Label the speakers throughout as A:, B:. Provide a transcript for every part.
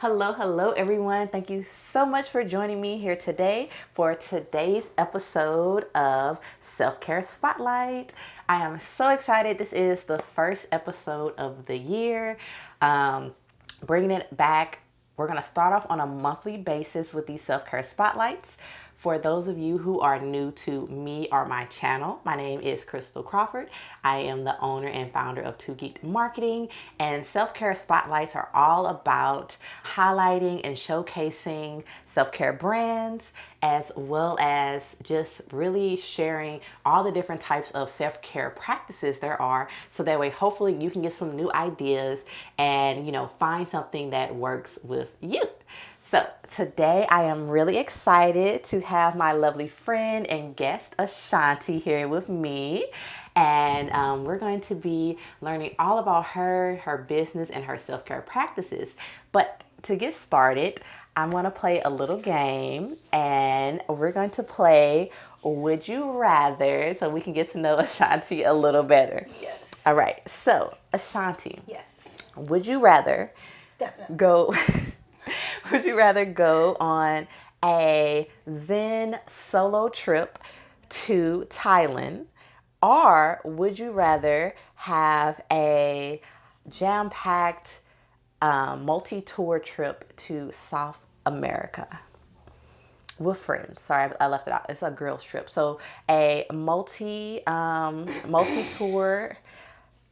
A: Hello, everyone. Thank you so much for joining me here today for today's episode of Self-Care Spotlight. I am so excited. This is the first episode of the year. Bringing it back, we're going to start off on a monthly basis with these self-care spotlights. For those of you who are new to me or my channel, my name is Crystal Crawford. I am the owner and founder of Geek'd Marketing, and self-care spotlights are all about highlighting and showcasing self-care brands, as well as just really sharing all the different types of self-care practices there are, so that way hopefully you can get some new ideas and find something that works with you. So today I am really excited to have my lovely friend and guest Ashanti here with me, and we're going to be learning all about her business and her self-care practices. But to get started, I'm going to play a little game, and we're going to play Would You Rather, so we can get to know Ashanti a little better.
B: Yes.
A: All right, so Ashanti.
B: Yes.
A: Would you rather
B: Definitely
A: go... Would you rather go on a Zen solo trip to Thailand, or would you rather have a jam-packed multi-tour trip to South America with friends? Sorry, I left it out. It's a girls trip. So a multi-tour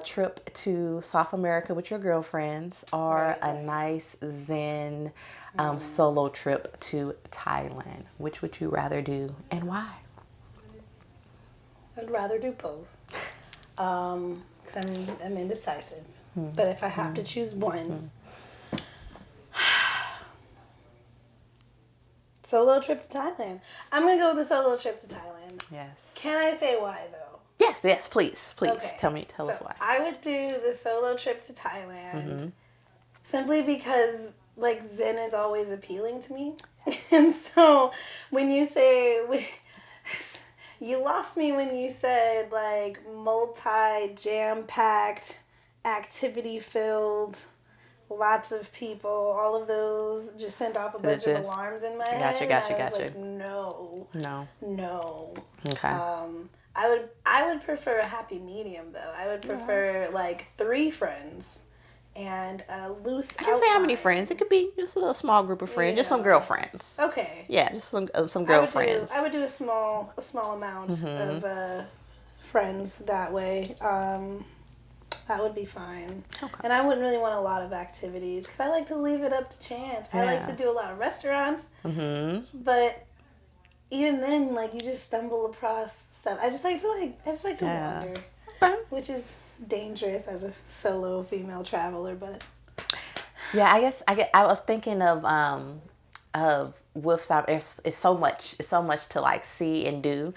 A: trip to South America with your girlfriends, or a nice Zen solo trip to Thailand. Which would you rather do and why?
B: I'd rather do both. Because I'm indecisive. But if I have to choose one, solo trip to Thailand. I'm gonna go with the solo trip to Thailand.
A: Yes.
B: Can I say why though?
A: Yes, please.
B: Okay.
A: Tell us why.
B: I would do the solo trip to Thailand simply because Zen is always appealing to me. And so when you say, you lost me when you said multi-jam-packed, activity-filled, lots of people, all of those just sent off a bunch of alarms in my head.
A: Gotcha.
B: No.
A: Okay.
B: I would prefer a happy medium though. I would prefer 3 friends and a loose
A: I can say how many friends. It could be just a small group of friends, just some girlfriends.
B: Okay.
A: Yeah, just some girlfriends.
B: I would do a small amount of friends that way. That would be fine. Okay. And I wouldn't really want a lot of activities because I like to leave it up to chance. Yeah. I like to do a lot of restaurants, but even then, you just stumble across stuff. I just like to wander, which is dangerous as a solo female traveler. But
A: yeah, I was thinking of with South. It's so much to see and do,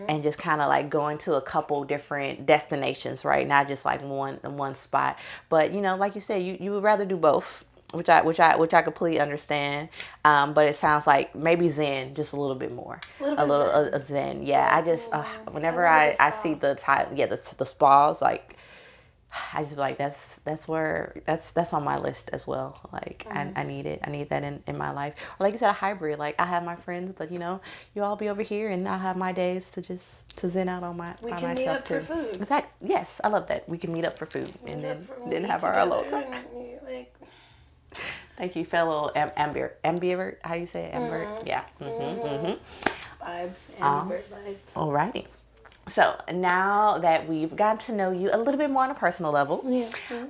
A: and just kind of going to a couple different destinations, right? Not just one spot. But like you said, you would rather do both. Which I completely understand, but it sounds like maybe Zen just a little bit more, a little Zen. Yeah, I just whenever I see the spas, I just that's on my list as well. I need it. I need that in my life. Or like you said, a hybrid. I have my friends, but you all be over here, and I have my days to Zen out on by myself too.
B: We can meet up for food.
A: Exactly. Yes, I love that. We can meet up for food and then have our alone time. Thank you, fellow ambivert. How you say it? Ambivert? Yeah.
B: Vibes. Ambivert vibes.
A: Alrighty. So now that we've gotten to know you a little bit more on a personal level,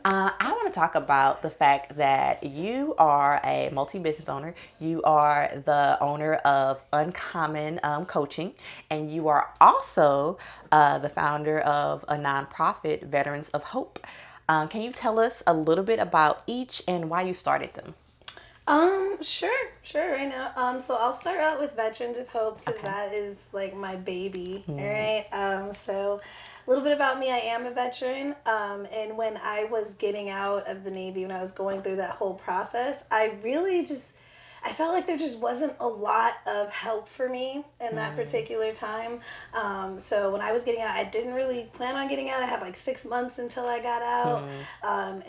A: I want to talk about the fact that you are a multi-business owner. You are the owner of Uncommon Coaching, and you are also the founder of a nonprofit, Veterans of Hope. Can you tell us a little bit about each and why you started them?
B: Sure, right now. So I'll start out with Veterans of Hope because that is my baby. All right. So a little bit about me. I am a veteran. And when I was getting out of the Navy, when I was going through that whole process, I really I felt like there just wasn't a lot of help for me in that particular time. So when I was getting out, I didn't really plan on getting out. I had like 6 months until I got out.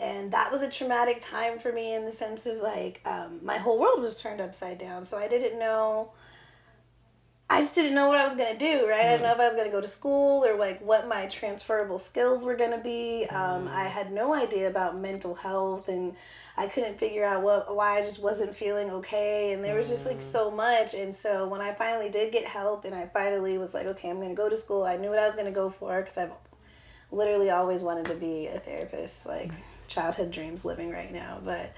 B: And that was a traumatic time for me in the sense of like, my whole world was turned upside down. So I just didn't know what I was going to do, right? I didn't know if I was going to go to school or like what my transferable skills were going to be. I had no idea about mental health, and I couldn't figure out why I just wasn't feeling okay. And there was just like so much. And so when I finally did get help and I finally was like, okay, I'm going to go to school, I knew what I was going to go for because I've literally always wanted to be a therapist, like childhood dreams living right now. But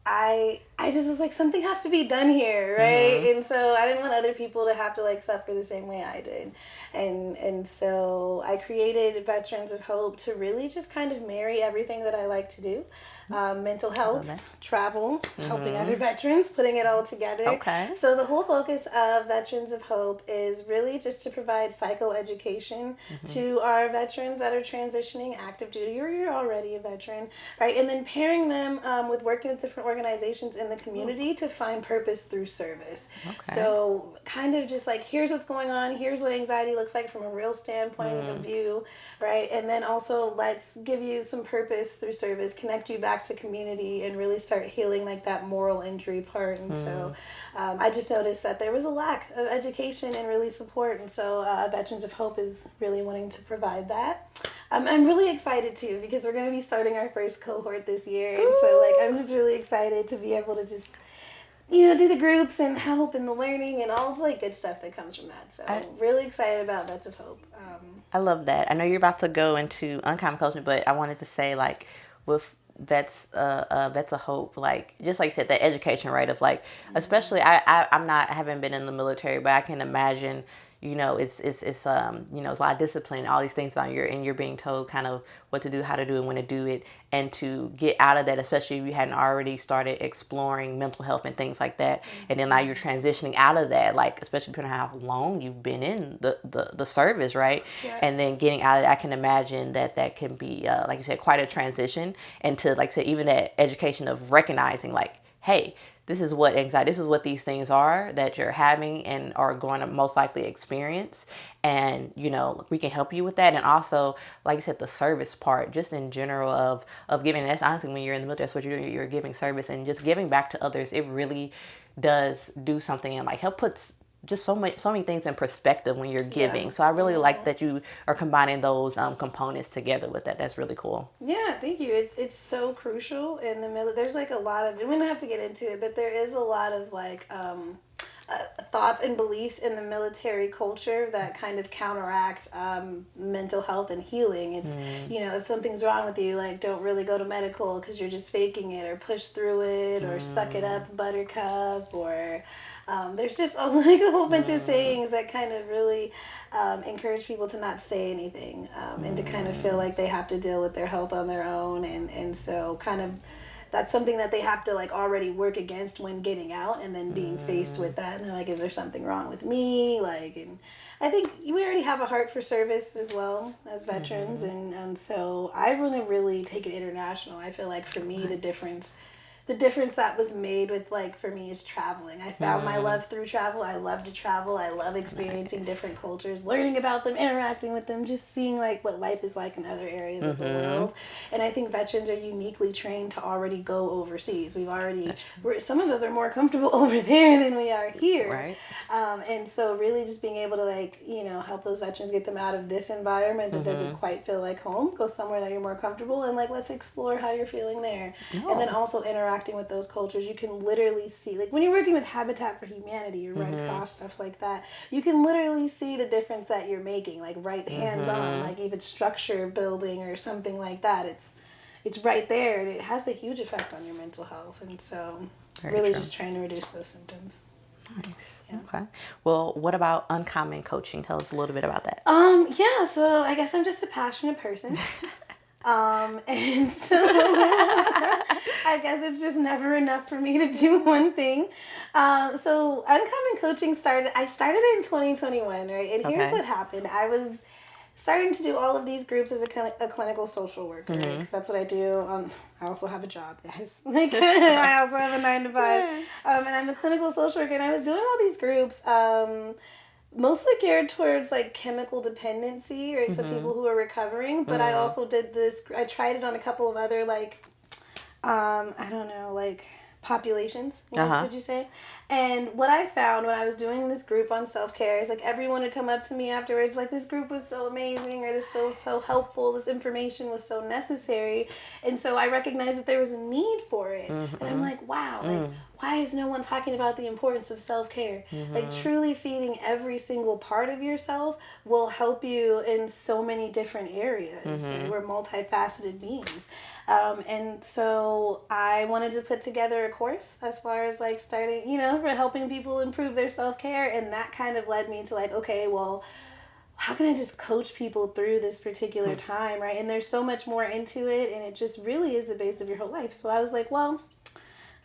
B: I just was like, something has to be done here, right? And so I didn't want other people to have to like suffer the same way I did. And so I created Veterans of Hope to really just kind of marry everything that I like to do. Mental health, travel, helping other veterans, putting it all together.
A: Okay.
B: So the whole focus of Veterans of Hope is really just to provide psychoeducation to our veterans that are transitioning active duty, or you're already a veteran, right? And then pairing them with working with different organizations in the community to find purpose through service. Okay. So kind of just like, here's what's going on, here's what anxiety looks like from a real standpoint of view, right? And then also let's give you some purpose through service, connect you back to community, and really start healing like that moral injury part. And so I just noticed that there was a lack of education and really support, and so Veterans of Hope is really wanting to provide that. I'm really excited too because we're going to be starting our first cohort this year. And so like I'm just really excited to be able to just do the groups and help and the learning and all the like good stuff that comes from that. So I'm really excited about Vets of Hope.
A: I love that. I know you're about to go into uncommon coaching, but I wanted to say like with Vets of Hope, like just like you said, that education, right? Of like, especially I haven't been in the military, but I can imagine, it's it's a lot of discipline, all these things about you're being told kind of what to do, how to do it, when to do it, and to get out of that, especially if you hadn't already started exploring mental health and things like that, and then now you're transitioning out of that, like especially depending on how long you've been in the service, right? Yes. And then getting out of it, I can imagine that can be like you said, quite a transition, and to like say even that education of recognizing like, hey, this is what anxiety, this is what these things are that you're having and are going to most likely experience. And, we can help you with that. And also, like I said, the service part, just in general of giving. That's honestly, when you're in the military, that's what you're doing. You're giving service and just giving back to others. It really does do something and like help put just so many things in perspective when you're giving. So I really like that you are combining those components together with that. That's really cool.
B: Yeah, thank you. It's so crucial in the military. There's like a lot of, and we don't have to get into it, but there is a lot of like thoughts and beliefs in the military culture that kind of counteract mental health and healing. It's, if something's wrong with you, like don't really go to medical because you're just faking it, or push through it, or suck it up, buttercup, or there's just a whole bunch of sayings that kind of really encourage people to not say anything and to kind of feel like they have to deal with their health on their own. And so kind of that's something that they have to like already work against when getting out, and then being faced with that. And they're like, is there something wrong with me? Like, and I think we already have a heart for service as well as veterans. And so I want to really take it international. I feel like for me, the difference that was made with, like, for me is traveling. I found my love through travel. I love to travel. I love experiencing different cultures, learning about them, interacting with them, just seeing, like, what life is like in other areas of the world. And I think veterans are uniquely trained to already go overseas. Some of us are more comfortable over there than we are here.
A: Right.
B: And so really just being able to, like, help those veterans, get them out of this environment that doesn't quite feel like home, go somewhere that you're more comfortable, and, like, let's explore how you're feeling there. Oh. And then also interacting with those cultures, you can literally see, like when you're working with Habitat for Humanity or Red Cross, stuff like that, you can literally see the difference that you're making, like right hands on, like even structure building or something like that. It's right there, and it has a huge effect on your mental health. And so just trying to reduce those symptoms.
A: Nice. Yeah. Okay. Well, what about uncommon coaching? Tell us a little bit about that.
B: Yeah, so I guess I'm just a passionate person. And so I guess it's just never enough for me to do one thing. So Uncommon Coaching I started in 2021, right? And here's what happened. I was starting to do all of these groups as a clinical social worker, right? Because that's what I do. I also have a job, guys. Like, I also have a 9 to 5. And I'm a clinical social worker, and I was doing all these groups, mostly geared towards like chemical dependency, right? So people who are recovering. But I also did this. I tried it on a couple of other like, I don't know, like populations, would you say? And what I found when I was doing this group on self-care is like everyone would come up to me afterwards like, this group was so amazing, or this so helpful, this information was so necessary. And so I recognized that there was a need for it. And I'm like, wow, like why is no one talking about the importance of self-care? Like truly feeding every single part of yourself will help you in so many different areas. Right? We're multifaceted beings. And so I wanted to put together a course as far as like starting, you know, for helping people improve their self-care. And that kind of led me to like, okay, well, how can I just coach people through this particular time, right? And there's so much more into it, and it just really is the base of your whole life. So I was like, well,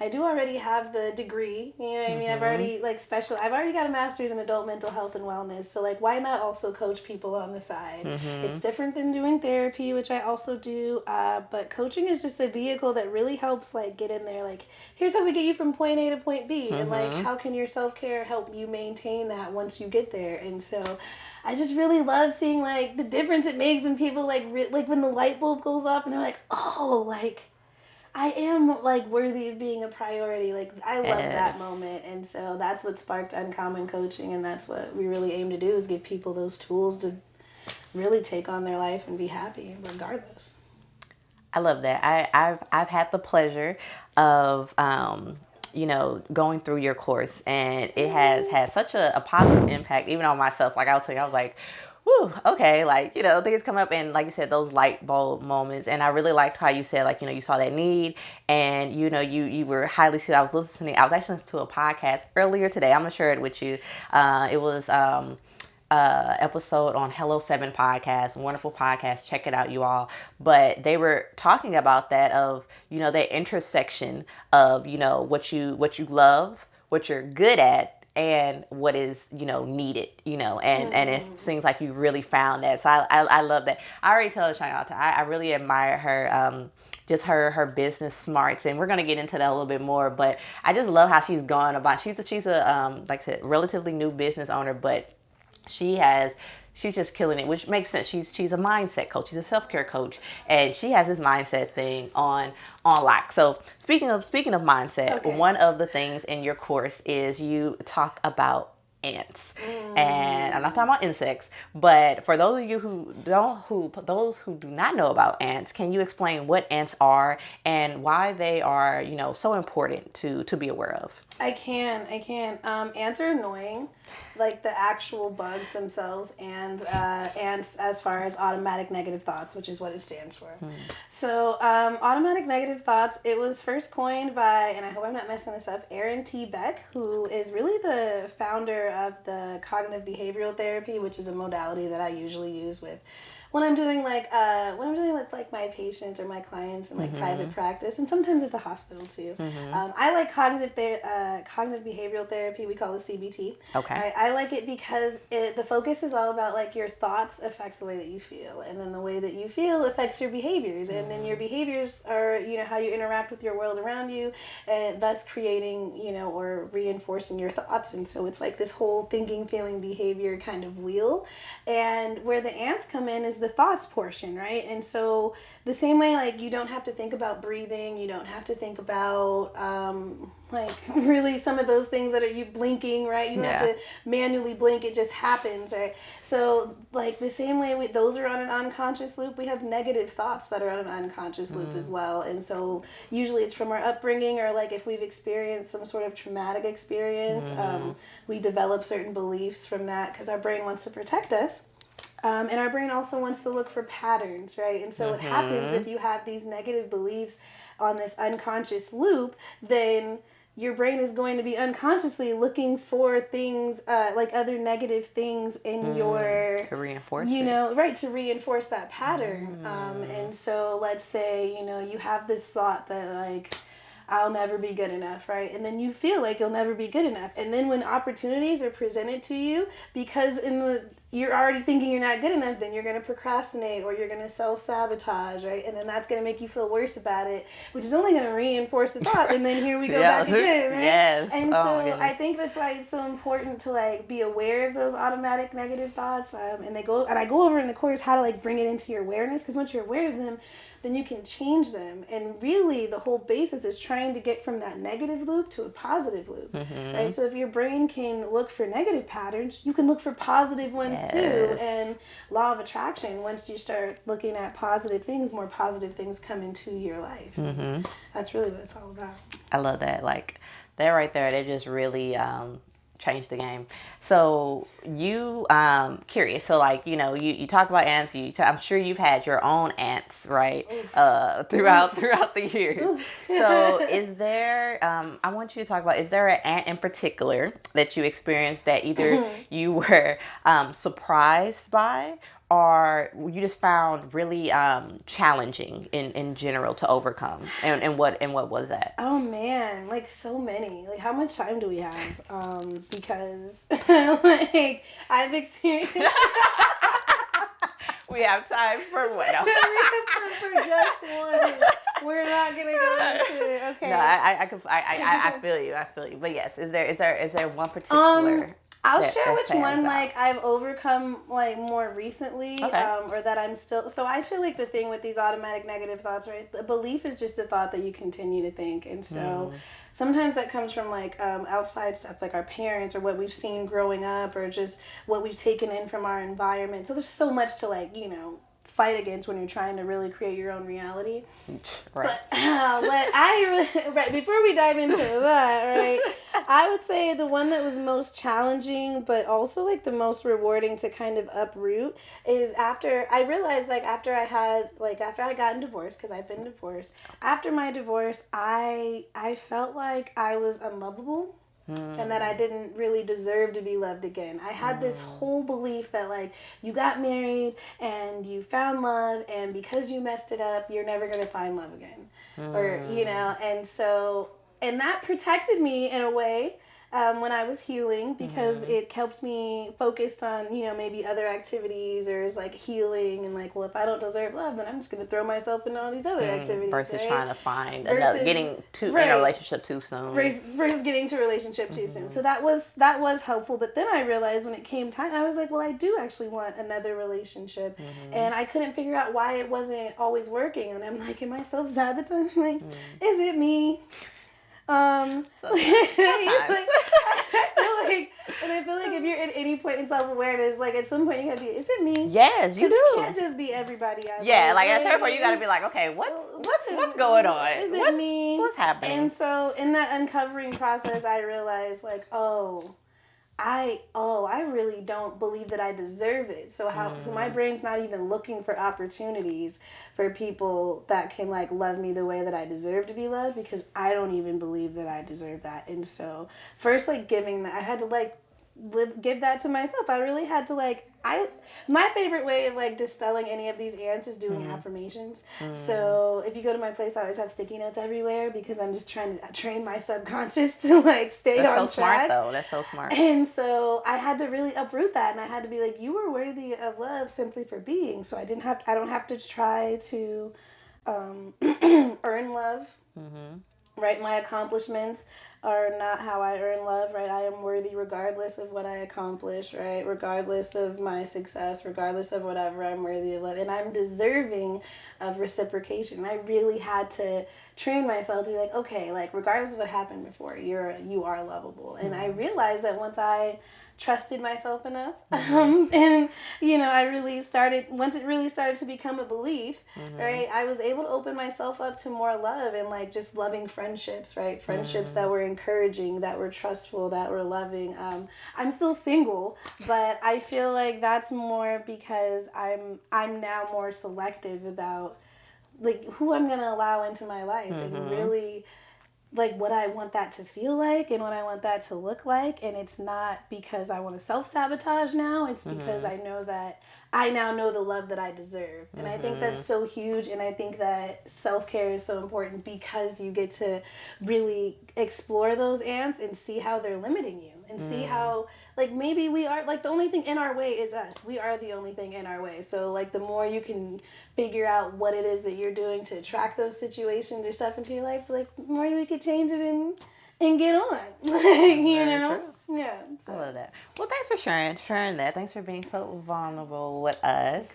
B: I do already have the degree, you know what I mean? I've already I've already got a master's in adult mental health and wellness. So like, why not also coach people on the side? It's different than doing therapy, which I also do. But coaching is just a vehicle that really helps like get in there. Like, here's how we get you from point A to point B. And like, how can your self-care help you maintain that once you get there? And so I just really love seeing like the difference it makes in people, like when the light bulb goes off and they're like, oh, like, I am like worthy of being a priority. Like, I love that moment. And so that's what sparked Uncommon Coaching, and that's what we really aim to do, is give people those tools to really take on their life and be happy regardless.
A: I love that. I've had the pleasure of you know, going through your course, and it has had such a positive impact even on myself. Like, I was like, whew, okay, like, you know, things come up, and like you said, those light bulb moments. And I really liked how you said, like, you know, you saw that need, and you know, you were highly skilled. I was actually listening to a podcast earlier today. I'm gonna share it with you. It was episode on Hello 7 podcast, wonderful podcast, check it out, you all. But they were talking about that, of, you know, that intersection of, you know, what you love, what you're good at, and what is, you know, needed, you know, and it seems like you really found that. So I love that. I already told Shayanta, I really admire her, just her business smarts, and we're going to get into that a little bit more. But I just love how she's gone about, she's a like I said, relatively new business owner, but she's just killing it, which makes sense. She's a mindset coach. She's a self-care coach, and she has this mindset thing on lock. So speaking of mindset, one of the things in your course is you talk about ants. And I'm not talking about insects, but for those of you who do not know about ants, can you explain what ants are and why they are, you know, so important to be aware of?
B: I can. Ants are annoying, like the actual bugs themselves, and ants as far as automatic negative thoughts, which is what it stands for. So automatic negative thoughts, it was first coined by, and I hope I'm not messing this up, A.N.T.S, who is really the founder of the cognitive behavioral therapy, which is a modality that I usually use with when I'm doing with like my patients or my clients in like private practice, and sometimes at the hospital too. I like cognitive behavioral therapy. We call it CBT.
A: Okay.
B: I like it because the focus is all about like your thoughts affect the way that you feel, and then the way that you feel affects your behaviors, and then your behaviors are, you know, how you interact with your world around you, and thus creating, you know, or reinforcing your thoughts. And so it's like this whole thinking, feeling, behavior kind of wheel. And where the ants come in is the thoughts portion, right? And so the same way, like, you don't have to think about breathing, you don't have to think about like really some of those things that are you blinking, right? You don't have to manually blink, it just happens, right? So like the same way those are on an unconscious loop, we have negative thoughts that are on an unconscious loop as well. And so usually it's from our upbringing, or like if we've experienced some sort of traumatic experience, we develop certain beliefs from that because our brain wants to protect us. And our brain also wants to look for patterns, right? And so what happens if you have these negative beliefs on this unconscious loop, then your brain is going to be unconsciously looking for things, like other negative things in your...
A: To reinforce
B: to reinforce that pattern. And so let's say, you know, you have this thought that like, I'll never be good enough, right? And then you feel like you'll never be good enough. And then when opportunities are presented to you, because you're already thinking you're not good enough, then you're going to procrastinate or you're going to self-sabotage, right? And then that's going to make you feel worse about it, which is only going to reinforce the thought. And then here we go back again, right?
A: Yes.
B: And so I think that's why it's so important to like be aware of those automatic negative thoughts. And I go over in the course how to like bring it into your awareness, because once you're aware of them, then you can change them. And really the whole basis is trying to get from that negative loop to a positive loop, right? So if your brain can look for negative patterns, you can look for positive ones too. And law of attraction, once you start looking at positive things, more positive things come into your life. That's really what it's all about.
A: I love that. Like that right there, they just really changed the game. So you curious, so like, you know, you talk about ants, I'm sure you've had your own ants, right? Throughout the years. So is there I want you to talk about, is there an ant in particular that you experienced that either you were surprised by, or you just found really challenging in general to overcome? And what was that?
B: Oh man, like so many. Like how much time do we have? Because like I've experienced
A: we have time for what? No.
B: we have time for just one. We're not gonna go into it. Okay.
A: No, I feel you. But yes, is there one particular
B: I'll share which one like I've overcome like more recently, or that I'm still. So I feel like the thing with these automatic negative thoughts, right? The belief is just a thought that you continue to think, and so sometimes that comes from like outside stuff, like our parents or what we've seen growing up, or just what we've taken in from our environment. So there's so much to like fight against when you're trying to really create your own reality.
A: Right.
B: But right before we dive into that, right, I would say the one that was most challenging, but also like the most rewarding to kind of uproot is after I realized, like after I got divorced, because I've been divorced. After my divorce, I felt like I was unlovable. And that I didn't really deserve to be loved again. I had this whole belief that like you got married and you found love, and because you messed it up, you're never going to find love again. Or, and that protected me in a way when I was healing, because it helped me focused on, maybe other activities, or is like healing, and like, well, if I don't deserve love, then I'm just going to throw myself into all these other activities.
A: Versus trying to find getting in a relationship too soon.
B: Versus getting to a relationship too soon. So that was helpful. But then I realized when it came time, I was like, well, I do actually want another relationship. And I couldn't figure out why it wasn't always working. And I'm like, am I self-sabotaging? Like, is it me? I feel like if you're at any point in self-awareness, like at some point you gotta be, is it me?
A: Yes, you do.
B: It can't just be everybody else.
A: Yeah, like at a certain point you gotta be like, okay, what's going on?
B: Is it me?
A: What's happening?
B: And so in that uncovering process, I realized like, I really don't believe that I deserve it. So my brain's not even looking for opportunities for people that can like love me the way that I deserve to be loved, because I don't even believe that I deserve that. And so first, like giving that, I had to like give that to myself. I really had to like, my favorite way of like dispelling any of these ants is doing affirmations. So if you go to my place, I always have sticky notes everywhere, because I'm just trying to train my subconscious to like stay on track. That's so smart though.
A: That's so smart.
B: And so I had to really uproot that, and I had to be like, you were worthy of love simply for being. So I don't have to try to earn love. Right? My accomplishments are not how I earn love, right? I am worthy regardless of what I accomplish, right? Regardless of my success, regardless of whatever, I'm worthy of love. And I'm deserving of reciprocation. I really had to train myself to be like, okay, like regardless of what happened before, you are lovable. And I realized that once I trusted myself enough, and once it really started to become a belief, right, I was able to open myself up to more love and like just loving friendships, right? Friendships that were encouraging, that were trustful, that were loving. I'm still single, but I feel like that's more because I'm now more selective about like who I'm gonna allow into my life, and really like what I want that to feel like and what I want that to look like. And it's not because I want to self-sabotage now. It's because I know that I now know the love that I deserve. And I think that's so huge. And I think that self-care is so important because you get to really explore those ants and see how they're limiting you and see how, like, maybe we are, like, the only thing in our way is us. We are the only thing in our way. So, like, the more you can figure out what it is that you're doing to attract those situations or stuff into your life, like, the more we could change it and get on. You know?
A: True.
B: Yeah. So.
A: I love that. Well, thanks for sharing that. Thanks for being so vulnerable with us.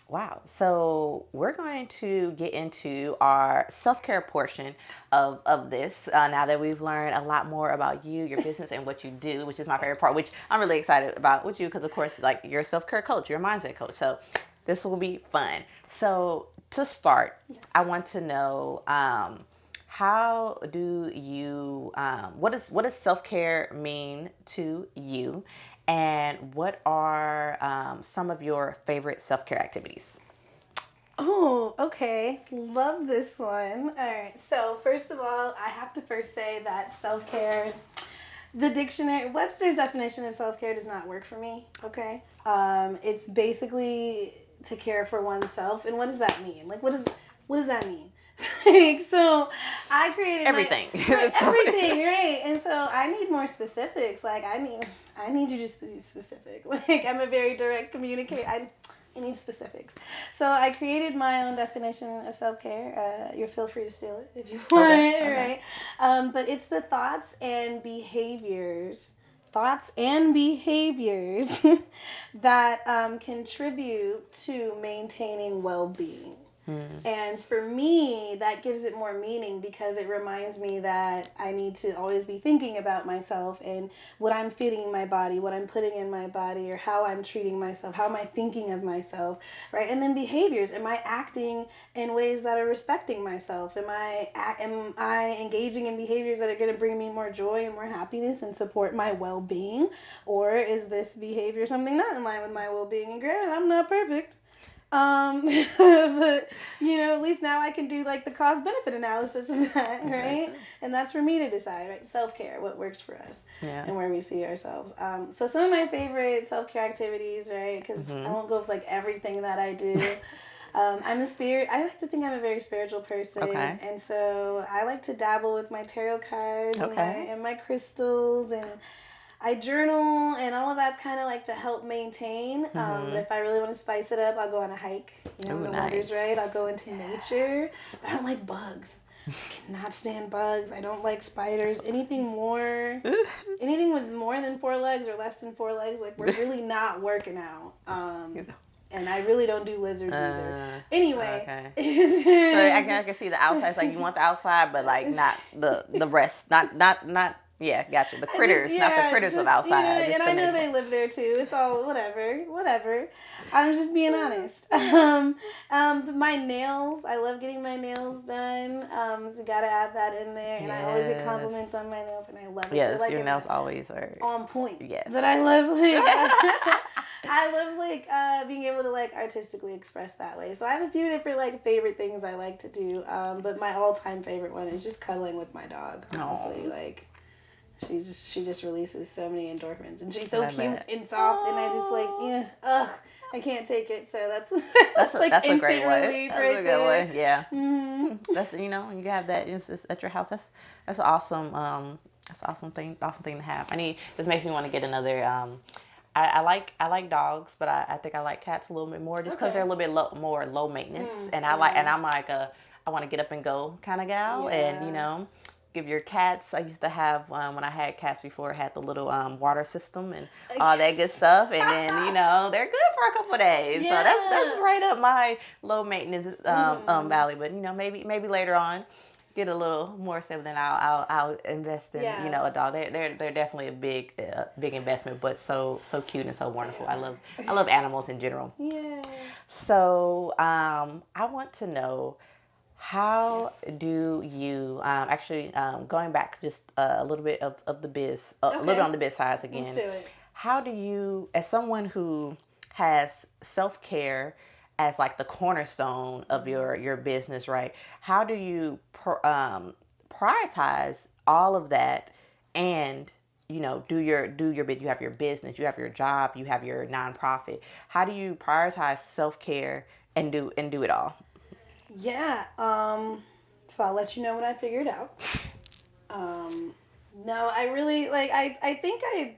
A: Wow. So we're going to get into our self-care portion of this now that we've learned a lot more about you, your business, and what you do, which is my favorite part, which I'm really excited about with you because, of course, like, you're a self-care coach, you're a mindset coach. So this will be fun. So to start, I want to know, how do you, what does self-care mean to you? And what are some of your favorite self-care activities?
B: Oh, okay. Love this one. All right. So, first of all, I have to first say that self-care, the dictionary, Webster's definition of self-care does not work for me. Okay. It's basically to care for oneself. And what does that mean? Like, what does that mean? Like, so I created
A: everything.
B: Everything, right? And so I need more specifics. Like, I need you to be specific. Like, I'm a very direct communicator. I need specifics. So I created my own definition of self-care. You feel free to steal it if you want, okay. Right? But it's the thoughts and behaviors that contribute to maintaining well-being. And for me, that gives it more meaning because it reminds me that I need to always be thinking about myself and what I'm feeding my body, what I'm putting in my body, or how I'm treating myself, how am I thinking of myself, right? And then behaviors. Am I acting in ways that are respecting myself? Am I engaging in behaviors that are going to bring me more joy and more happiness and support my well-being? Or is this behavior something not in line with my well-being? And granted, I'm not perfect. But, at least now I can do, like, the cost-benefit analysis of that, right? And that's for me to decide, right? Self-care, what works for us, and where we see ourselves. So some of my favorite self-care activities, right? Because I won't go with, like, everything that I do. I like to think I'm a very spiritual person. Okay. And so I like to dabble with my tarot cards and my crystals, and I journal, and all of that's kind of like to help maintain. But if I really want to spice it up, I'll go on a hike. When the weather's right, I'll go into nature. But I don't like bugs. I cannot stand bugs. I don't like spiders. Anything with more than 4 legs or less than 4 legs, like, we're really not working out. And I really don't do lizards either. Anyway. Okay.
A: So I can see the outside. It's like you want the outside, but, like, not the rest. Not. Yeah, gotcha. The critters, not the critters of outside.
B: And I know they live there too. It's all whatever. I'm just being honest. But my nails, I love getting my nails done. So gotta add that in there. And I always get compliments on my nails, and I love it.
A: Yes, like, your nails always are
B: on point.
A: Yes.
B: But I love, like, I love, like, being able to, like, artistically express that way. So I have a few different, like, favorite things I like to do. But my all-time favorite one is just cuddling with my dog. Honestly, like. She just releases so many endorphins, and she's so cute and soft, and I just I can't take it. So that's like
A: that's
B: instant
A: a great one.
B: relief
A: that's
B: right
A: a good
B: there.
A: One. Yeah. Mm-hmm. That's you have that just at your house. That's an awesome thing to have. This makes me want to get another. I like dogs, but I think I like cats a little bit more just because they're a little bit more low maintenance, and I'm like I want to get up and go kind of gal, and give your cats. I used to have when I had cats before, I had the little water system and all that good stuff, and then they're good for a couple of days. Yeah. So that's right up my low maintenance valley. But maybe later on, get a little more stable, then I'll invest in a dog. They're definitely a big investment, but so cute and so wonderful. I love animals in general. Yeah. So I want to know, how do you going back just a little bit of the biz, a little bit on the biz side again.
B: Let's do it.
A: How do you, as someone who has self-care as, like, the cornerstone of your business, right? How do you prioritize all of that and do your bit. You have your business, you have your job, you have your nonprofit. How do you prioritize self-care and do it all?
B: Yeah. So I'll let you know when I figure it out. Um, no, I really like. I think I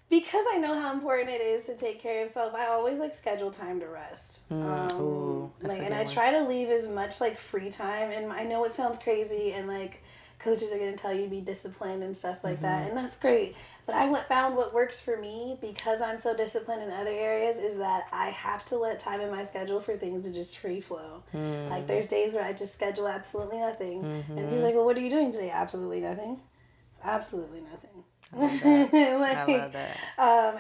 B: because I know how important it is to take care of yourself. I always like schedule time to rest.
A: Ooh, that's
B: Like,
A: a
B: and
A: good
B: I
A: one.
B: try to leave as much like free time. And I know it sounds crazy, and like coaches are gonna tell you to be disciplined and stuff like that, and that's great. But found what works for me because I'm so disciplined in other areas is that I have to let time in my schedule for things to just free flow. Like there's days where I just schedule absolutely nothing, and people are like, "Well, what are you doing today?" Absolutely nothing. Absolutely nothing.
A: I love that.
B: Like,
A: I love that.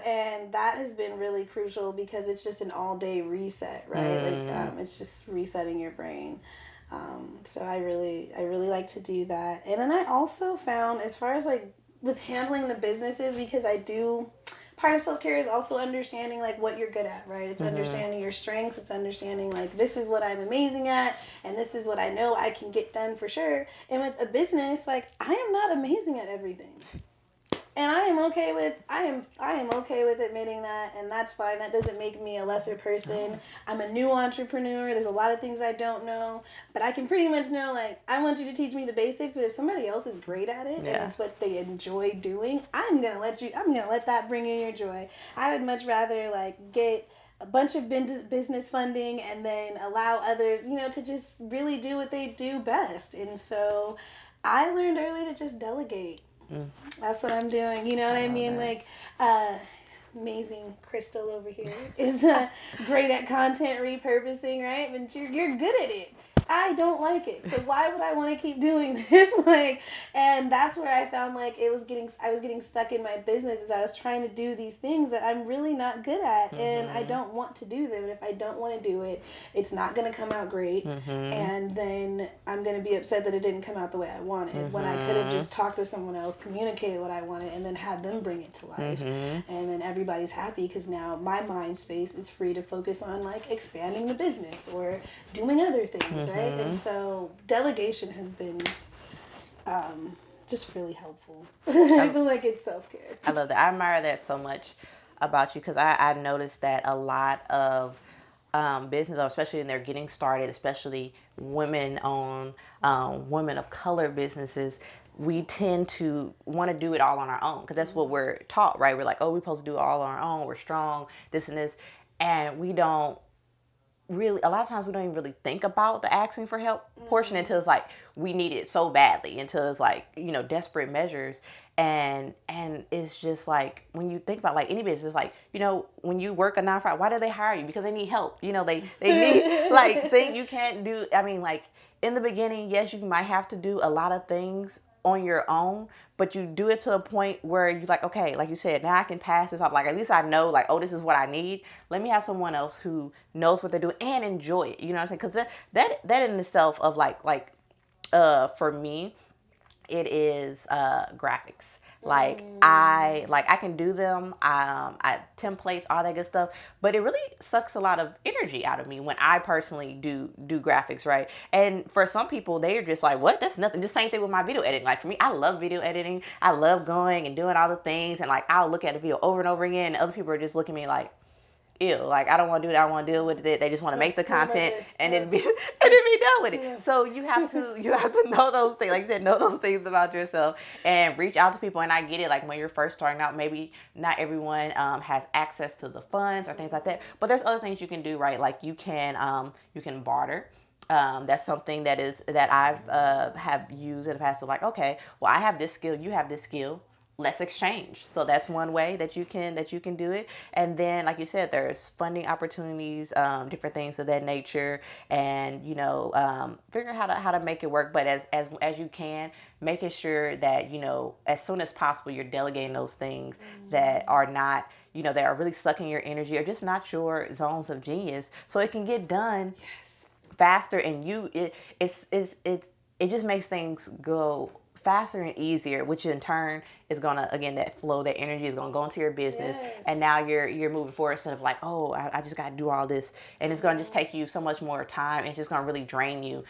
B: and that has been really crucial because it's just an all day reset, right? Like, it's just resetting your brain. So I really like to do that. And then I also found, as far as like with handling the businesses, because I do, part of self care is also understanding like what you're good at, right? It's understanding your strengths. It's understanding like this is what I'm amazing at, and this is what I know I can get done for sure. And with a business, like I am not amazing at everything. And I am okay with admitting that, and that's fine. That doesn't make me a lesser person. I'm a new entrepreneur. There's a lot of things I don't know, but I can pretty much know like I want you to teach me the basics, but if somebody else is great at it and it's what they enjoy doing, I'm going to let that bring in your joy. I would much rather like get a bunch of business funding and then allow others, to just really do what they do best. And so I learned early to just delegate. That's what I'm doing. You know what I mean?
A: That.
B: Like, amazing Crystal over here is great at content repurposing, right? But you're good at it. I don't like it. So why would I want to keep doing this? Like, and that's where I found like I was getting stuck in my business as I was trying to do these things that I'm really not good at, and I don't want to do them. And if I don't want to do it, it's not going to come out great, and then I'm going to be upset that it didn't come out the way I wanted. When I could have just talked to someone else, communicated what I wanted, and then had them bring it to life, and then everybody's happy because now my mind space is free to focus on like expanding the business or doing other things, right? And so delegation has been just really helpful. I feel like it's self-care.
A: I love that. I admire that so much about you because I noticed that a lot of business, especially when they're getting started, especially women-owned, women of color businesses, we tend to want to do it all on our own because that's what we're taught, right? We're like, oh, we're supposed to do it all on our own. We're strong, this and this. And we don't really, a lot of times we don't even really think about the asking for help portion until it's like we need it so badly, until it's like, desperate measures. And it's just like when you think about like any business, like, when you work a 9 to 5, why do they hire you? Because they need help. They need like things you can't do. I mean, like in the beginning, yes, you might have to do a lot of things on your own, but you do it to a point where you're like, okay, like you said, now I can pass this off. Like at least I know, like, oh, this is what I need. Let me have someone else who knows what they're doing and enjoy it. You know what I'm saying? Because that in itself of for me, it is graphics. Like I can do them, I templates, all that good stuff, but it really sucks a lot of energy out of me when I personally do graphics, right? And for some people, they're just like, what? That's nothing. Just same thing with my video editing. Like for me, I love video editing. I love going and doing all the things, and like I'll look at the video over and over again, and other people are just looking at me like, ew, like I don't want to do it. I don't want to deal with it. They just want to make the content and then be done with it. Yeah. So you have to know those things. Like you said, know those things about yourself and reach out to people. And I get it. Like when you're first starting out, maybe not everyone has access to the funds or things like that. But there's other things you can do, right? Like you can barter. That's something that I've have used in the past. So like, okay, well I have this skill, you have this skill. Let's exchange. So that's one way that you can do it. And then, like you said, there's funding opportunities, different things of that nature, and figuring how to make it work. But as you can, making sure that as soon as possible you're delegating those things that are not that are really sucking your energy or just not your zones of genius, so it can get done faster. And it just makes things go faster and easier, which in turn is gonna, again, that flow, that energy is gonna go into your business. And now you're moving forward instead of like, oh, I just gotta do all this, and it's gonna just take you so much more time, and it's just gonna really drain you,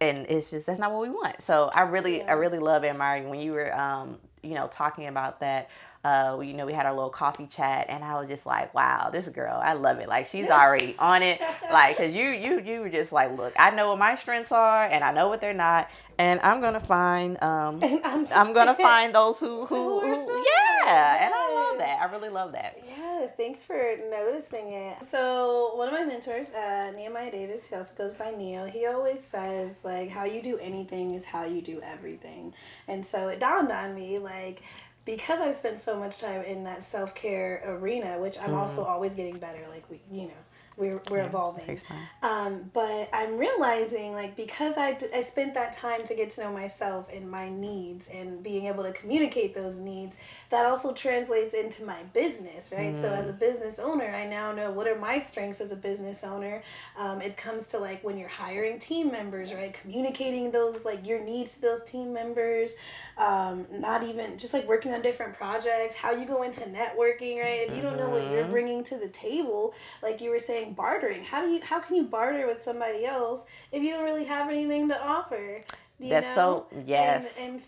A: and it's just, that's not what we want. So I really love and admire you when you were talking about that, we had our little coffee chat, and I was just like, wow, this girl, I love it. Like, she's already on it. Like, cause you were just like, look, I know what my strengths are, and I know what they're not, and I'm gonna find I'm gonna find those who yeah, and I love that. I really love that.
B: Yes, thanks for noticing it. So one of my mentors, Nehemiah Davis, he also goes by Neo. He always says, like, how you do anything is how you do everything. And so it dawned on me, like, because I've spent so much time in that self-care arena, which I'm also always getting better, like, we're evolving. But I'm realizing, like, because I spent that time to get to know myself and my needs and being able to communicate those needs, that also translates into my business, right? So as a business owner, I now know what are my strengths as a business owner. It comes to, like, when you're hiring team members, right? Communicating those, like, your needs to those team members. Not even just, like, working on different projects, how you go into networking, right? If you don't know what you're bringing to the table, like you were saying, bartering, how can you barter with somebody else if you don't really have anything to offer?
A: That's so, yes.
B: And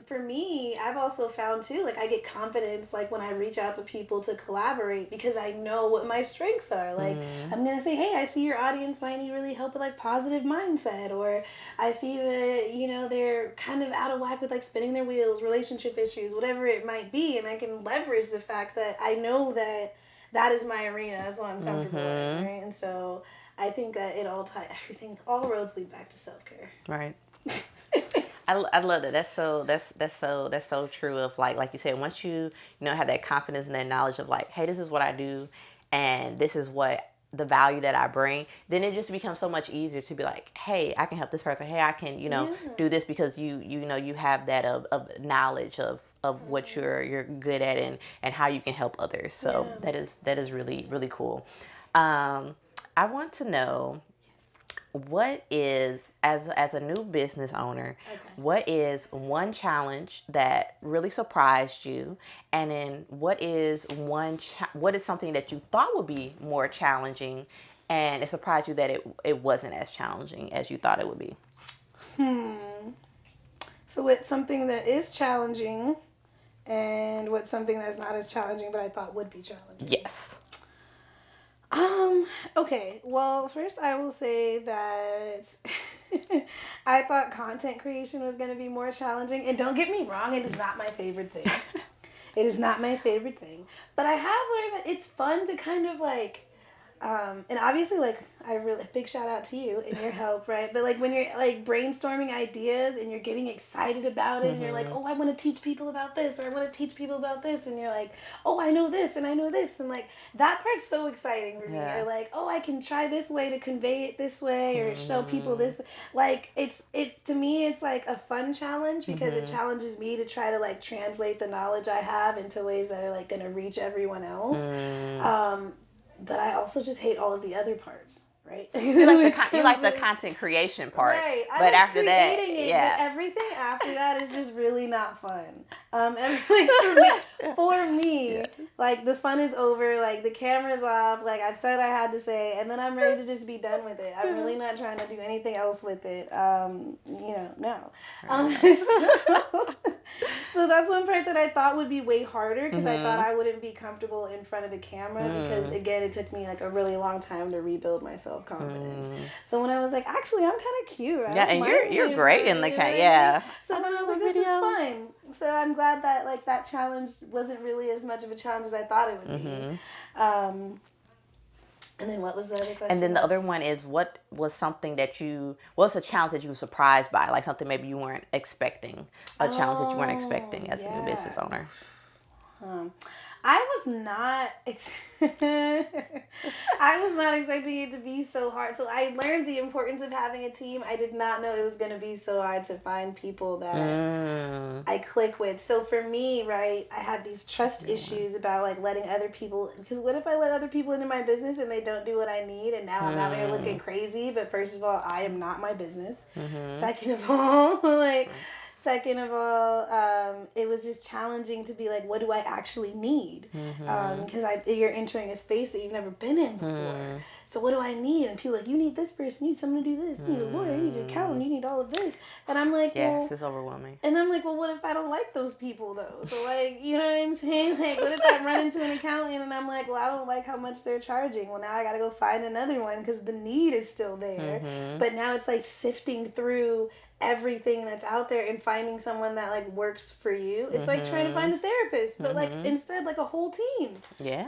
B: for me, I've also found too, like, I get confidence, like, when I reach out to people to collaborate, because I know what my strengths are. Like, I'm going to say, hey, I see your audience might need really help with, like, positive mindset, or I see that, they're kind of out of whack with, like, spinning their wheels, relationship issues, whatever it might be. And I can leverage the fact that I know that is my arena. That's what I'm comfortable in, right? And so I think that all roads lead back to self-care.
A: Right. I love that. That's so true. Of like you said, once you have that confidence and that knowledge of, like, hey, this is what I do, and this is what the value that I bring, then it just becomes so much easier to be like, hey, I can help this person. Hey, I can do this, because you have that of knowledge of what you're good at, and how you can help others. So that is really, really cool. I want to know, what is, as a new business owner, what is one challenge that really surprised you, and then what is something that you thought would be more challenging, and it surprised you that it wasn't as challenging as you thought it would be?
B: So it's something that is challenging, and what's something that's not as challenging but I thought would be challenging?
A: Yes.
B: Okay, well, first I will say that I thought content creation was going to be more challenging. And don't get me wrong, it is not my favorite thing. It is not my favorite thing. But I have learned that it's fun to kind of, like, and obviously, like, I really, big shout out to you and your help, right? But, like, when you're, like, brainstorming ideas and you're getting excited about it, and you're like, oh, I want to teach people about this, or I want to teach people about this, and you're like, oh, I know this, and I know this, and, like, that part's so exciting for me. Or, like, oh, I can try this way to convey it this way, or show people this. Like, it's to me, it's, like, a fun challenge, because it challenges me to try to, like, translate the knowledge I have into ways that are, like, going to reach everyone else. But I also just hate all of the other parts, right?
A: You like the content creation part,
B: right?
A: But like after that,
B: but everything after that is just really not fun. For me, like, the fun is over. Like, the camera's off. Like, I've said I had to say, and then I'm ready to just be done with it. I'm really not trying to do anything else with it. No. So that's one part that I thought would be way harder, because I thought I wouldn't be comfortable in front of a camera, because, again, it took me, like, a really long time to rebuild my self-confidence. So when I was like, actually, I'm kind of cute.
A: And you're great in the camera.
B: So then I was like, this is fun. So I'm glad that, like, that challenge wasn't really as much of a challenge as I thought it would be. And then what was the other question?
A: And then the other one is, what's a challenge that you were surprised by? Like, something maybe you weren't expecting, a challenge that you weren't expecting as a new business owner.
B: I was not expecting it to be so hard. So I learned the importance of having a team. I did not know it was going to be so hard to find people that I click with. So for me, right, I had these trust issues about, like, letting other people, because what if I let other people into my business and they don't do what I need, and now I'm out here looking crazy? But first of all, I am not my business. Second of all, like, Second of all, it was just challenging to be like, what do I actually need? Because you're entering a space that you've never been in before. So what do I need? And people are like, you need this person, you need someone to do this, you need a lawyer, you need an accountant, you need all of this. And I'm like,
A: yes, it's overwhelming.
B: And I'm like, well, what if I don't like those people though? So like, you know what I'm saying? Like, what if I run into an accountant and I'm like, well, I don't like how much they're charging. Well, now I got to go find another one because the need is still there. But now it's like sifting through everything that's out there and finding someone that like works for you. It's like trying to find a therapist, but like instead like a whole team.
A: Yeah.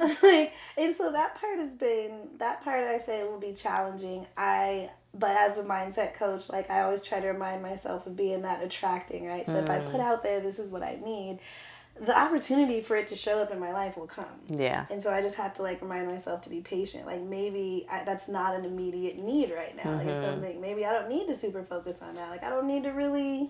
B: And so that part I say will be challenging. But as the mindset coach, like I always try to remind myself of being that attracting, right? So if I put out there, this is what I need, the opportunity for it to show up in my life will come.
A: Yeah.
B: And so I just have to like remind myself to be patient. Like maybe that's not an immediate need right now. Like it's something, maybe I don't need to super focus on that. Like I don't need to really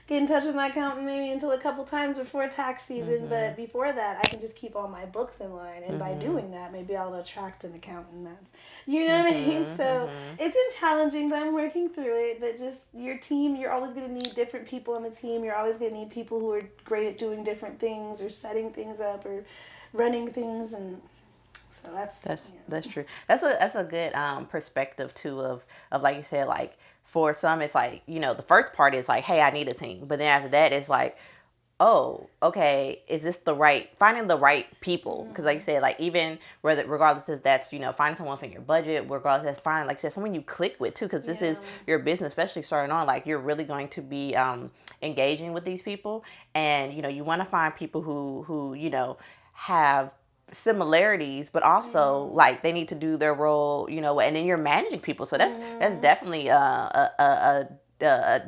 B: get in touch with my accountant maybe until a couple times before tax season. But before that, I can just keep all my books in line. And by doing that, maybe I'll attract an accountant that's, you know what I mean? So it's been challenging, but I'm working through it. But just your team, you're always going to need different people on the team. You're always going to need people who are great at doing different things or setting things up or running things. And so that's
A: true. That's a good perspective too of like you said, like for some it's like, you know, the first part is like, hey, I need a team, but then after that it's like, oh, okay, is this finding the right people? Because like you said, like even regardless if that's, you know, finding someone for your budget, regardless that's fine, like you said, someone you click with too, because this is your business, especially starting on, like you're really going to be engaging with these people, and you know you want to find people who you know have similarities, but also like they need to do their role, you know, and then you're managing people, so that's definitely a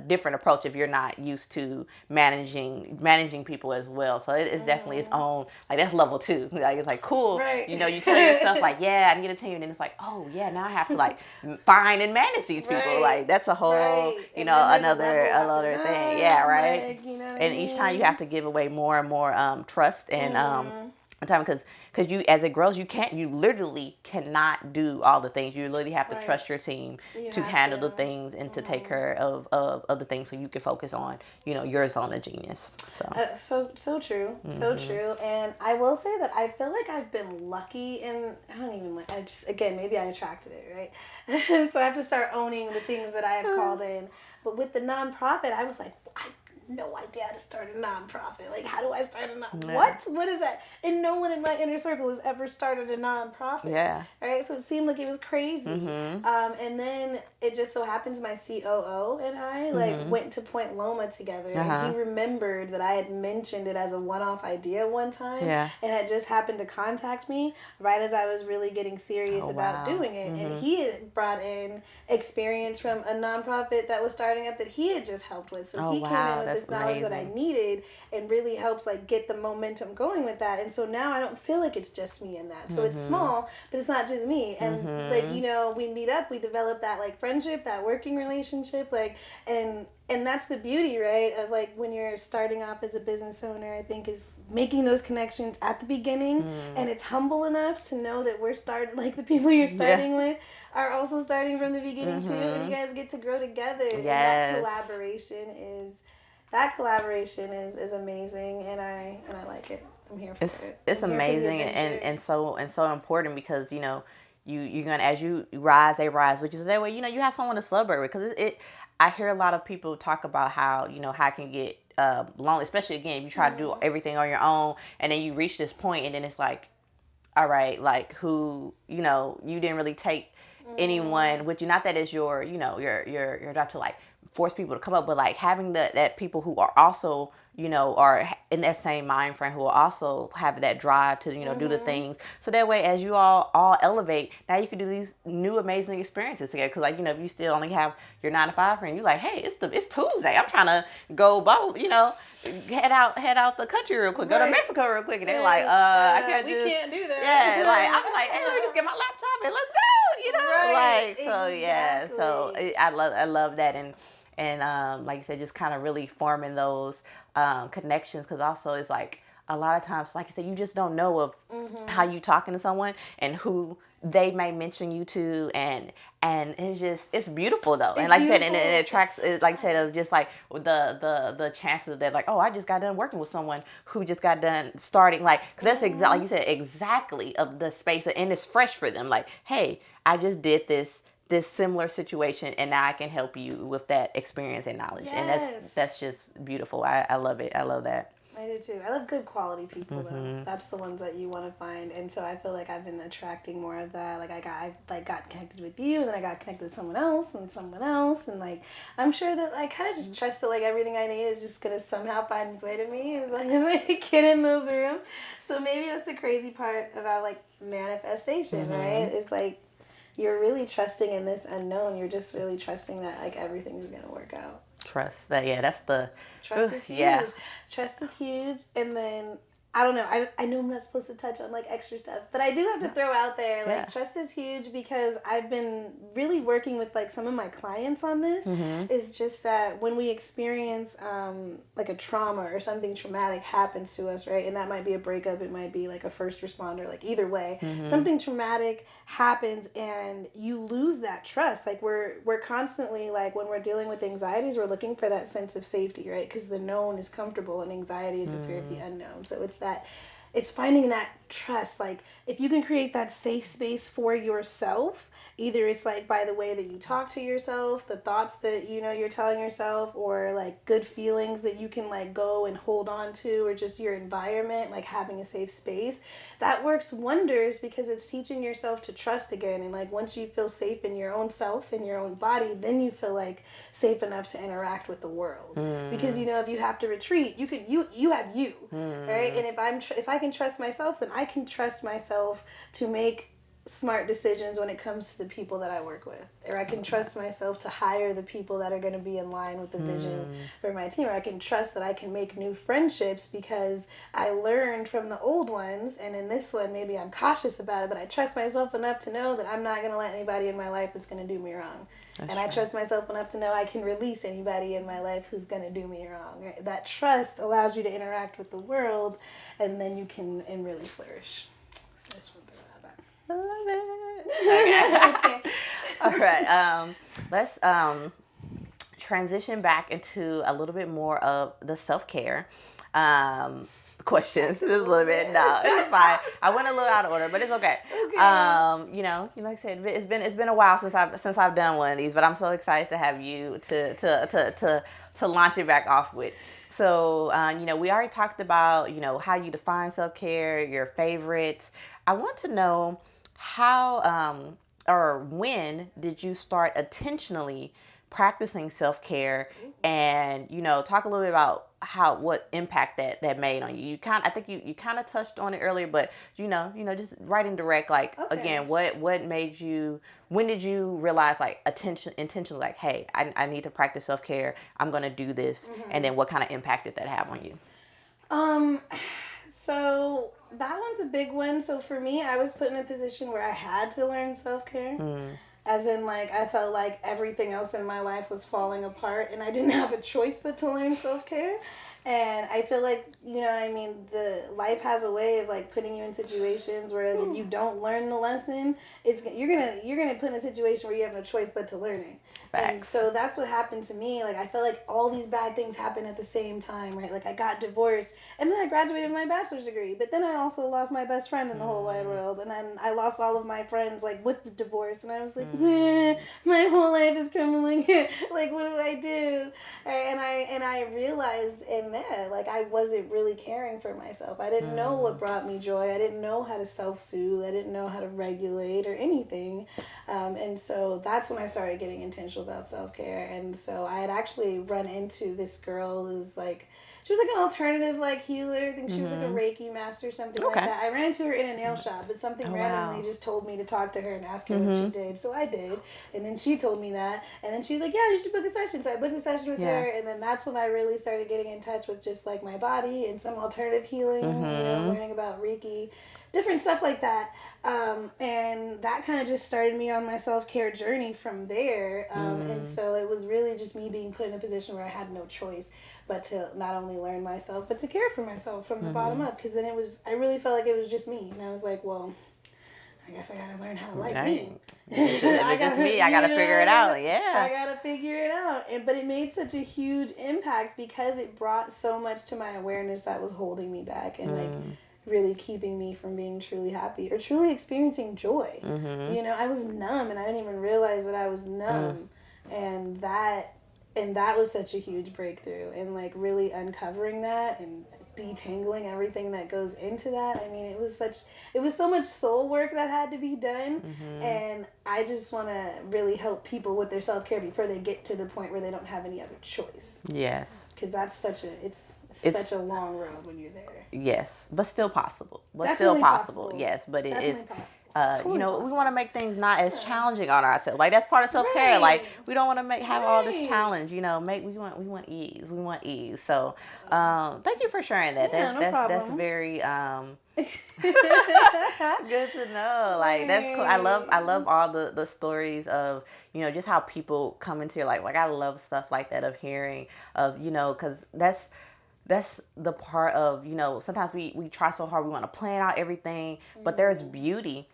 A: different approach if you're not used to managing people as well. So it's definitely its own, like that's level 2. Like it's like cool,
B: right.
A: You know, you tell yourself like, yeah, I need a team, and then it's like, oh yeah, now I have to like find and manage these people.
B: Right.
A: Like that's a whole, you
B: and
A: know, another thing. Yeah, right.
B: Like, you know what
A: and
B: I mean?
A: each time you have to give away more and more trust and time, because you, as it grows, you literally cannot do all the things. You literally have to trust your team to handle the things and to take care of the things, so you can focus on, you know, your zone of genius.
B: So true, so true. And I will say that I feel like I've been lucky, and I don't even like, I just, again, maybe I attracted it, right? So I have to start owning the things that I have called in. But with the nonprofit, I was like, I no idea how to start a nonprofit. Like, how do I start a nonprofit? What is that? And no one in my inner circle has ever started a nonprofit.
A: Yeah.
B: Right? So it seemed like it was crazy. And then it just so happens my COO and I went to Point Loma together. And he remembered that I had mentioned it as a one-off idea one time.
A: Yeah.
B: And had just happened to contact me right as I was really getting serious about doing it. And he had brought in experience from a nonprofit that was starting up that he had just helped with. So he came in with this knowledge that I needed and really helps like get the momentum going with that. And so now I don't feel like it's just me in that. So it's small, but it's not just me. And like, you know, we meet up, we develop that like friendship, that working relationship, like, and that's the beauty, right, of like when you're starting off as a business owner, I think, is making those connections at the beginning. And it's humble enough to know that we're starting, like the people you're starting with are also starting from the beginning too, and you guys get to grow together.
A: Yes.
B: And that collaboration is amazing, and I like it. I'm here for it.
A: It's amazing and so important, because you know you're gonna, as you rise, they rise, which is that way, you know, you have someone to celebrate with, because I hear a lot of people talk about how, you know, how it can get long, especially again if you try to do everything on your own, and then you reach this point and then it's like, all right, like who, you know, you didn't really take anyone with you, not that it's your, you know, your job to like force people to come up, but like having that people who are also, you know, are in that same mind frame, who will also have that drive to, you know, do the things. So that way, as you all elevate, now you can do these new amazing experiences together. Because like, you know, if you still only have your 9-to-5 friend, you're like, hey, it's Tuesday, I'm trying to go boat, you know, head out the country real quick, go to Mexico real quick, and they're like, I can't
B: we can't do that.
A: Yeah, like I'm like, hey, let me just get my laptop and let's go, you know, like so yeah, so I love that, and like you said, just kind of really forming those connections, because also it's like a lot of times, like you said, you just don't know of how you talking to someone and who they may mention you to, and it's beautiful though. And like you said, and it attracts, like you said, of just like the chances that like, oh, I just got done working with someone who just got done starting, like, cause that's exactly like you said, exactly of the space, and it's fresh for them. Like, hey, I just did this similar situation, and now I can help you with that experience and knowledge. And that's just beautiful. I love it. I love that.
B: I do too. I love good quality people though. That's the ones that you want to find. And so I feel like I've been attracting more of that. Like I got connected with you, and then I got connected with someone else, and like I'm sure that I kind of just trust that like everything I need is just gonna somehow find its way to me as long as I get in those rooms. So maybe that's the crazy part about like manifestation, right? It's like you're really trusting in this unknown. You're just really trusting that like everything is gonna work out.
A: Trust that, yeah, that's the
B: trust is huge. Yeah. Trust is huge. And then I don't know, I know I'm not supposed to touch on like extra stuff, but I do have to throw out there like trust is huge, because I've been really working with like some of my clients on this. Is just that when we experience like a trauma or something traumatic happens to us, right? And that might be a breakup, it might be like a first responder, like either way, something traumatic happens and you lose that trust. Like we're constantly like, when we're dealing with anxieties, we're looking for that sense of safety, right? Because the known is comfortable and anxiety is the fear of the unknown. So it's finding that trust. Like if you can create that safe space for yourself, either it's like by the way that you talk to yourself, the thoughts that you're telling yourself, or like good feelings that you can like go and hold on to, or just your environment, like having a safe space, that works wonders, because it's teaching yourself to trust again. And like once you feel safe in your own self, in your own body, then you feel like safe enough to interact with the world. Because if you have to retreat, you have you, right? And if I can trust myself, then I can trust myself to make smart decisions when it comes to the people that I work with, or I can trust myself to hire the people that are going to be in line with the vision for my team, or I can trust that I can make new friendships because I learned from the old ones, and in this one maybe I'm cautious about it, but I trust myself enough to know that I'm not going to let anybody in my life that's going to do me wrong. That's I trust myself enough to know I can release anybody in my life who's going to do me wrong. Right? That trust allows you to interact with the world, and then you can really flourish. So just want to throw that back.
A: I love it. Okay. All right. Let's transition back into a little bit more of the self-care questions. Just a little bit. No, it's fine. I went a little out of order, but it's okay. Like I said, it's been a while since I've done one of these, but I'm so excited to have you to launch it back off with. So, we already talked about, how you define self-care, your favorites. I want to know how or when did you start intentionally practicing self-care, and talk a little bit about what impact that made on you. I think you kind of touched on it earlier, but just right and direct, like again, what made you, when did you realize like intentionally like, hey, I need to practice self-care, I'm gonna do this, and then what kind of impact did that have on you?
B: So that one's a big one. So for me, I was put in a position where I had to learn self-care. As in, like, I felt like everything else in my life was falling apart, and I didn't have a choice but to learn self-care. And I feel like, the life has a way of like putting you in situations where like, if you don't learn the lesson, you're gonna put in a situation where you have no choice but to learn it. Facts. And so that's what happened to me. Like I felt like all these bad things happened at the same time, right? Like I got divorced, and then I graduated with my bachelor's degree, but then I also lost my best friend in the whole wide world, and then I lost all of my friends like with the divorce, and I was like, my whole life is crumbling. Like what do I do? And I realized in that like I wasn't really caring for myself. I didn't know what brought me joy. I didn't know how to self-soothe. I didn't know how to regulate or anything. And so that's when I started getting intentional about self-care. And so I had actually run into this girl who's like, she was like an alternative like healer. I think she was like a Reiki master or something like that. I ran into her in a nail shop, but something randomly just told me to talk to her and ask her what she did. So I did. And then she told me that. And then she was like, yeah, you should book a session. So I booked a session with her. And then that's when I really started getting in touch with just like my body and some alternative healing, learning about Reiki. different stuff like that. And that kind of just started me on my self-care journey from there. And so it was really just me being put in a position where I had no choice but to not only learn myself, but to care for myself from the bottom up. Because then I really felt like it was just me. And I was like, well, I guess I gotta learn how to like me.
A: If it's just me, I gotta figure it out. Yeah.
B: I gotta figure it out. But it made such a huge impact because it brought so much to my awareness that was holding me back and like really keeping me from being truly happy or truly experiencing joy. I was numb and I didn't even realize that I was numb. And that was such a huge breakthrough, and like really uncovering that and detangling everything that goes into that. I mean, it was so much soul work that had to be done. And I just want to really help people with their self-care before they get to the point where they don't have any other choice.
A: Yes.
B: Because that's it's such a long road when you're there.
A: Yes, but still possible.
B: Definitely possible.
A: Yes, but it is.
B: Possible.
A: We want to make things not as challenging on ourselves. Like that's part of self-care.
B: Right.
A: Like we don't want to have all this challenge. We want ease. We want ease. So, thank you for sharing that.
B: Yeah,
A: That's very good to know. Like that's cool. I love all the stories of just how people come into your life. Like I love stuff like that of hearing of because that's the part of sometimes we try so hard, we want to plan out everything, but there's beauty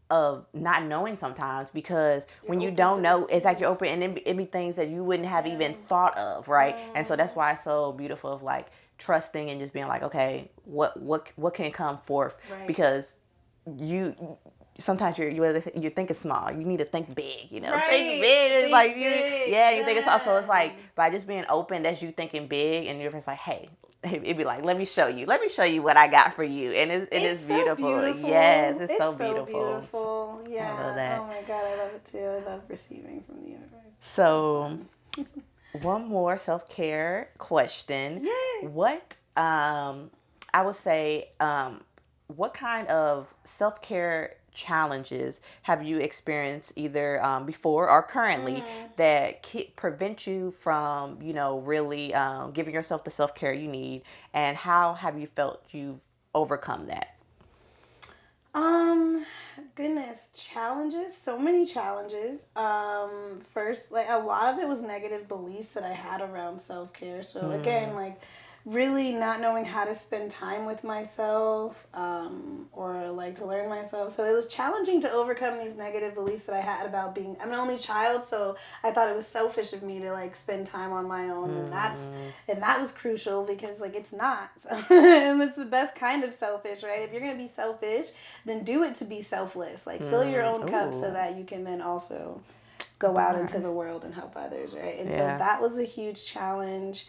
A: of not knowing sometimes, because when you don't know, it's like you're open and it be things that you wouldn't have even thought of, right? And so that's why it's so beautiful of like trusting and just being like, okay, what can come forth, because sometimes you're thinking small. You need to think big,
B: Right.
A: Think big. It's like
B: big.
A: you think it's small. So it's like by just being open, that's you thinking big, and you're just like, hey, it'd be like, let me show you what I got for you, and it is
B: so
A: beautiful. Yes, it's so
B: beautiful. Yeah.
A: I love that.
B: Oh my God, I love it too. I love receiving from the universe.
A: So, one more self-care question.
B: Yay.
A: What I would say, what kind of self-care challenges have you experienced either before or currently that prevent you from really giving yourself the self-care you need, and how have you felt you've overcome that?
B: Goodness, challenges, so many challenges. First, like a lot of it was negative beliefs that I had around self-care. So again, like really not knowing how to spend time with myself, or like to learn myself. So it was challenging to overcome these negative beliefs that I had about I'm an only child, so I thought it was selfish of me to like spend time on my own, and that was crucial, because like it's not. So, and it's the best kind of selfish, right? If you're gonna be selfish, then do it to be selfless. Like fill your own cup so that you can then also go out into the world and help others, right? And so that was a huge challenge.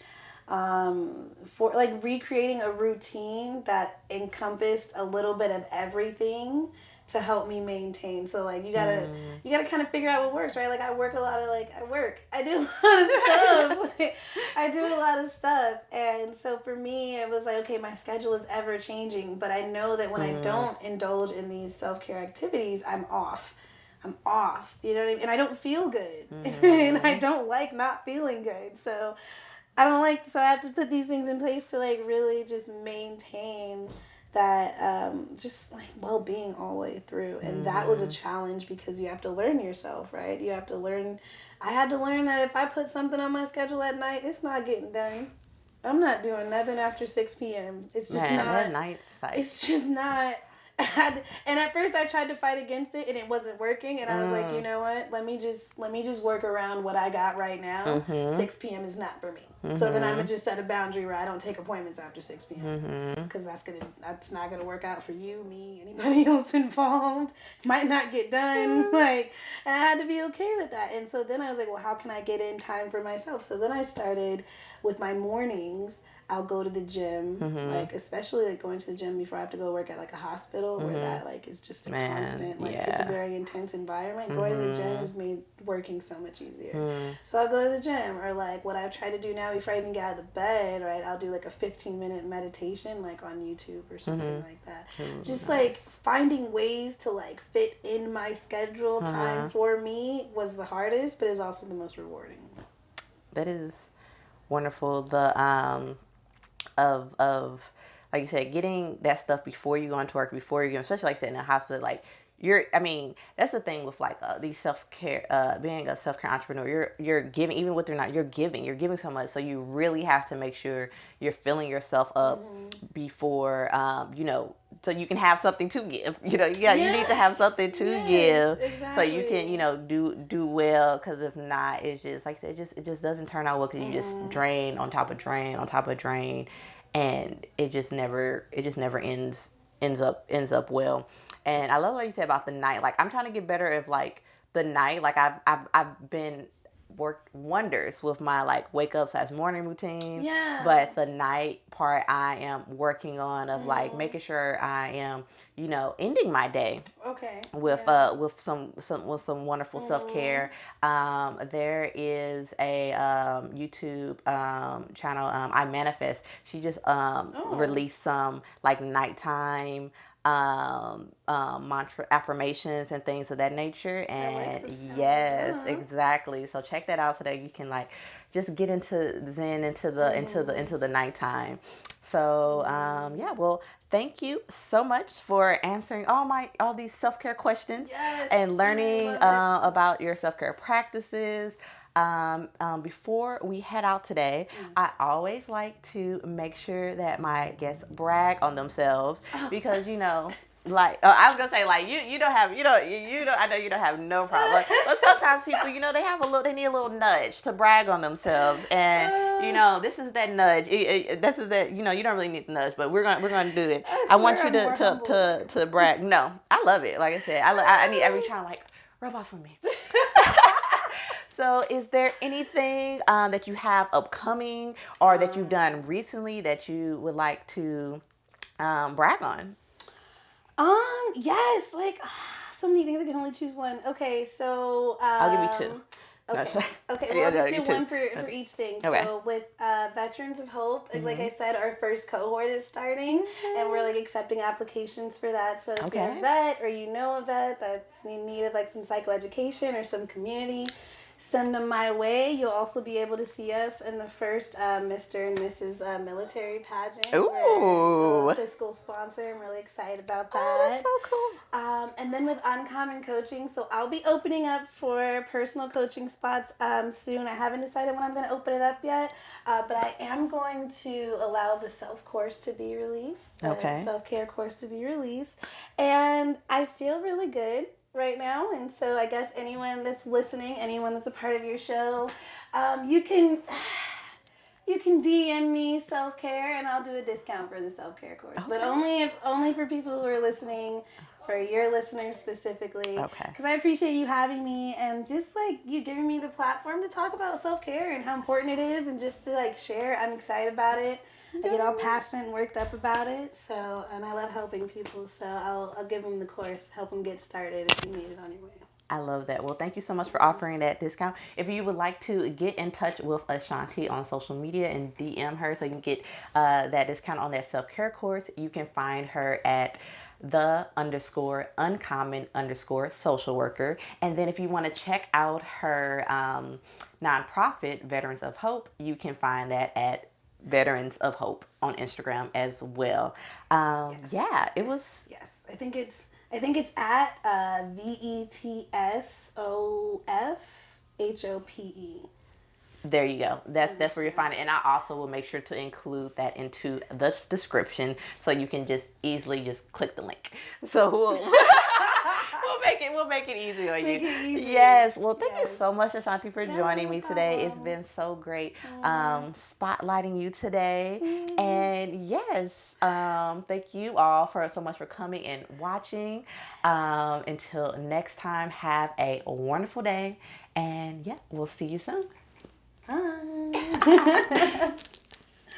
B: For like recreating a routine that encompassed a little bit of everything to help me maintain. So like you gotta kind of figure out what works, right? Like I do a lot of stuff. I do a lot of stuff, and so for me it was like, okay, my schedule is ever changing, but I know that when I don't indulge in these self-care activities, I'm off. You know what I mean? And I don't feel good, and I don't like not feeling good. So I have to put these things in place to like really just maintain that just like well-being all the way through. And that was a challenge, because you have to learn yourself, right? I had to learn that if I put something on my schedule at night, it's not getting done. I'm not doing nothing after 6 p.m. It's just it's just not. And at first I tried to fight against it and it wasn't working, and I was like, you know what, let me just work around what I got right now. 6 p.m. is not for me. So then I'm gonna just set a boundary where I don't take appointments after 6 p.m. because that's not gonna work out for you, me, anybody else involved. Might not get done. And I had to be okay with that. And so then I was like, well, how can I get in time for myself? So then I started with my mornings. I'll go to the gym, like especially like going to the gym before I have to go work at like a hospital where that like is just a constant, like it's a very intense environment. Going to the gym has made working so much easier. So I'll go to the gym, or like what I've tried to do now before I even get out of the bed, right? I'll do like a 15-minute meditation like on YouTube or something like that. Just like finding ways to like fit in my schedule time for me was the hardest, but is also the most rewarding.
A: That is wonderful. The of like you said, getting that stuff before you go into work, before you, especially like I said in the hospital, like I mean, that's the thing with like these self-care, being a self-care entrepreneur, you're giving, even what they're not, you're giving so much. So you really have to make sure you're filling yourself up before, so you can have something to give, you need to have something to give
B: exactly.
A: so you can, do well. Cause if not, it's just, like I said, it just doesn't turn out well. Cause you just drain on top of drain on top of drain. And it just never ends up well. And I love what you said about the night. Like, I'm trying to get better at like the night. Like I've been worked wonders with my like wake up / morning routine.
B: Yeah.
A: But the night part I am working on of like making sure I am, ending my day.
B: Okay.
A: With some wonderful self-care. There is a YouTube channel, I Manifest. She just released some like nighttime mantra affirmations and things of that nature. And yes, exactly. So check that out so that you can like just get into Zen, into the nighttime. So well, thank you so much for answering all these self-care questions and learning about your self-care practices. Before we head out today, I always like to make sure that my guests brag on themselves because like I was gonna say like you don't have I know you don't have no problem, but sometimes people they need a little nudge to brag on themselves, and this is that nudge. This is that you don't really need the nudge, but we're gonna do it. I want you to brag. No, I love it. Like I said, I need every time like rub off on me. So is there anything that you have upcoming or that you've done recently that you would like to brag on?
B: Yes, like so many things. I can only choose one. Okay, so
A: I'll give you two.
B: Okay. Well, I'll just do one for each thing. Okay. So with Veterans of Hope, like I said, our first cohort is starting, and we're like accepting applications for that. So if you're a vet or you know a vet that's in need of like some psychoeducation or some community, send them my way. You'll also be able to see us in the first Mr. and Mrs. Military pageant.
A: Ooh.
B: We're a fiscal sponsor. I'm really excited about that.
A: Oh, that's so cool.
B: And then with Uncommon Coaching, so I'll be opening up for personal coaching spots soon. I haven't decided when I'm going to open it up yet, but I am going to allow the self-course to be released, the self-care course to be released, and I feel really good right now. And so I guess anyone that's listening, anyone that's a part of your show, you can DM me self-care and I'll do a discount for the self-care course. Okay. But only for people who are listening, for your listeners specifically. Okay. Because I appreciate you having me and just like you giving me the platform to talk about self-care and how important it is and just to like share. I'm excited about it. I get all passionate and worked up about it. So, and I love helping people. So I'll give them the course, help them get started if you need it on your way.
A: I love that. Well, thank you so much for offering that discount. If you would like to get in touch with Ashanti on social media and DM her so you can get that discount on that self-care course, you can find her at _uncommon_social worker. And then if you want to check out her nonprofit, Veterans of Hope, you can find that at Veterans of Hope on Instagram as well. Yeah, it was.
B: Yes, I think it's at VETSOFHOPE.
A: There you go. That's where you find it. And I also will make sure to include that into the description so you can just easily just click the link. So we'll make it easy on you. Yes. Well, thank you so much, Ashanti, for joining me today. It's been so great spotlighting you today. And yes, thank you all so much for coming and watching. Until next time, have a wonderful day. And yeah, we'll see you soon.
B: Hi.